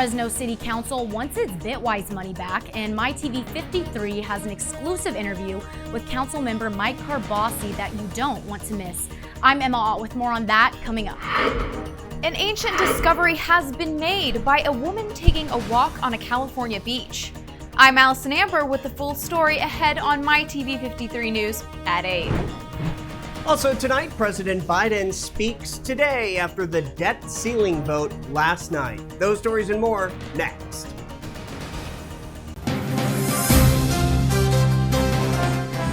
Fresno City Council wants its Bitwise money back, and MyTV 53 has an exclusive interview with Council member Mike Karbassi that you don't want to miss. I'm Emma Ott with more on that coming up. An ancient discovery has been made by a woman taking a walk on a California beach. I'm Allison Amber with the full story ahead on MyTV 53 News at 8. Also tonight, President Biden speaks today after the debt ceiling vote last night. Those stories and more next.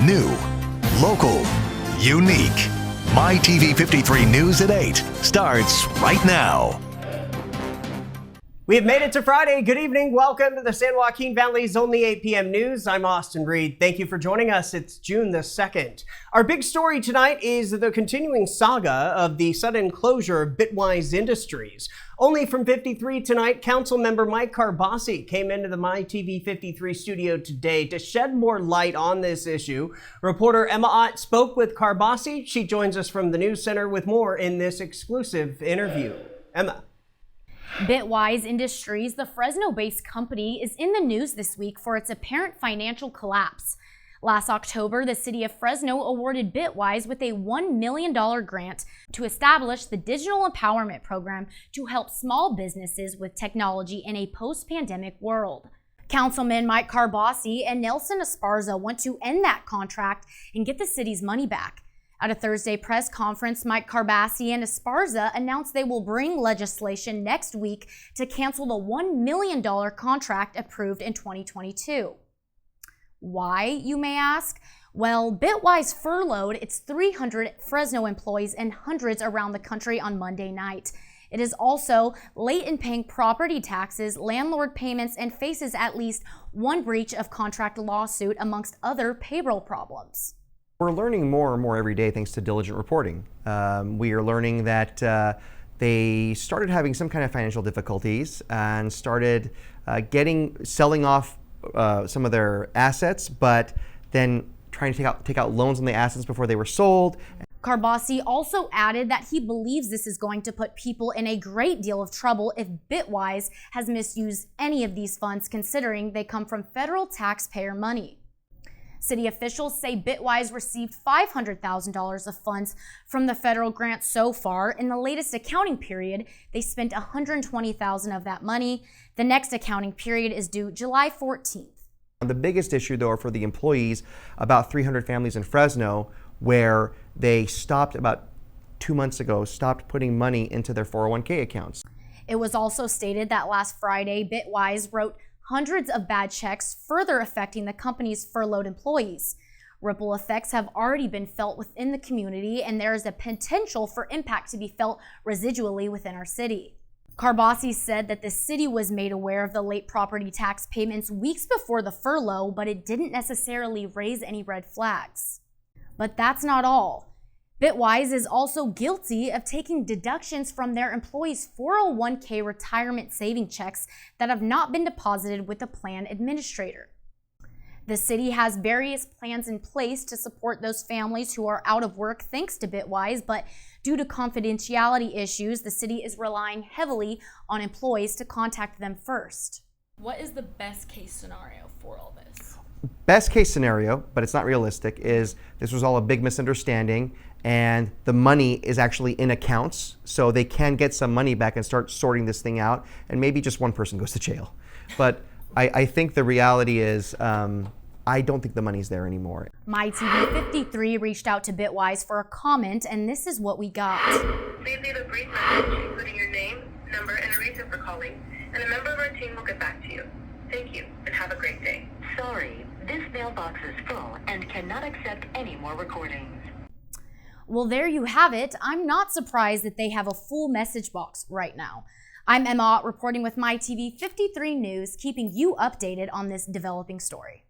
New, local, unique. MyTV 53 News at 8 starts right now. We have made it to Friday. Good evening. Welcome to the San Joaquin Valley's only 8 p.m. news. I'm Austin Reed. Thank you for joining us. It's June the 2nd. Our big story tonight is the continuing saga of the sudden closure of Bitwise Industries. Only from 53 tonight, Council member Mike Karbassi came into the MyTV 53 studio today to shed more light on this issue. Reporter Emma Ott spoke with Karbassi. She joins us from the News Center with more in this exclusive interview. Emma. Bitwise Industries, the Fresno-based company, is in the news this week for its apparent financial collapse. Last October, the city of Fresno awarded Bitwise with a $1 million grant to establish the Digital Empowerment Program to help small businesses with technology in a post-pandemic world. Councilman Mike Karbassi and Nelson Esparza want to end that contract and get the city's money back. At a Thursday press conference, Mike Karbassi and Esparza announced they will bring legislation next week to cancel the $1 million contract approved in 2022. Why, you may ask? Well, Bitwise furloughed its 300 Fresno employees and hundreds around the country on Monday night. It is also late in paying property taxes, landlord payments, and faces at least one breach of contract lawsuit amongst other payroll problems. We're learning more and more every day thanks to diligent reporting. We are learning that they started having some kind of financial difficulties and started selling off some of their assets, but then trying to take out loans on the assets before they were sold. Karbassi also added that he believes this is going to put people in a great deal of trouble if Bitwise has misused any of these funds, considering they come from federal taxpayer money. City officials say Bitwise received $500,000 of funds from the federal grant so far. In the latest accounting period, they spent $120,000 of that money. The next accounting period is due July 14th. The biggest issue, though, are for the employees, about 300 families in Fresno, where they stopped about 2 months ago, stopped putting money into their 401k accounts. It was also stated that last Friday, Bitwise wrote hundreds of bad checks, further affecting the company's furloughed employees. Ripple effects have already been felt within the community, and there is a potential for impact to be felt residually within our city. Karbassi said that the city was made aware of the late property tax payments weeks before the furlough, but it didn't necessarily raise any red flags. But that's not all. Bitwise is also guilty of taking deductions from their employees' 401k retirement saving checks that have not been deposited with the plan administrator. The city has various plans in place to support those families who are out of work thanks to Bitwise, but due to confidentiality issues, the city is relying heavily on employees to contact them first. What is the best case scenario for all this? Best case scenario, but it's not realistic, is this was all a big misunderstanding and the money is actually in accounts, so they can get some money back and start sorting this thing out, and maybe just one person goes to jail. But I think the reality is I don't think the money's there anymore. MyTV 53 reached out to Bitwise for a comment, and this is what we got. Please leave a brief message, including your name, number, and a reason for calling, and a member of our team will get back to you. Thank you, and have a great day. Sorry, this mailbox is full and cannot accept any more recordings. Well, there you have it. I'm not surprised that they have a full message box right now. I'm Emma Ott reporting with MyTV 53 News, keeping you updated on this developing story.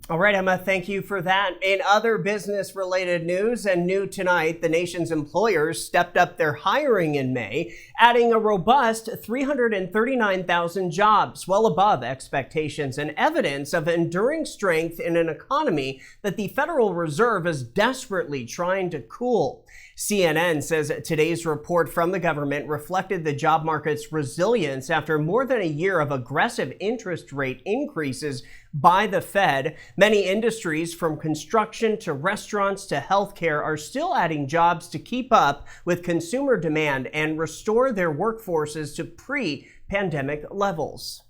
All right, Emma, thank you for that. In other business-related news and new tonight, the nation's employers stepped up their hiring in May, adding a robust 339,000 jobs, well above expectations and evidence of enduring strength in an economy that the Federal Reserve is desperately trying to cool. CNN says today's report from the government reflected the job market's resilience after more than a year of aggressive interest rate increases by the Fed. Many industries, from construction to restaurants to healthcare, are still adding jobs to keep up with consumer demand and restore their workforces to pre-pandemic levels.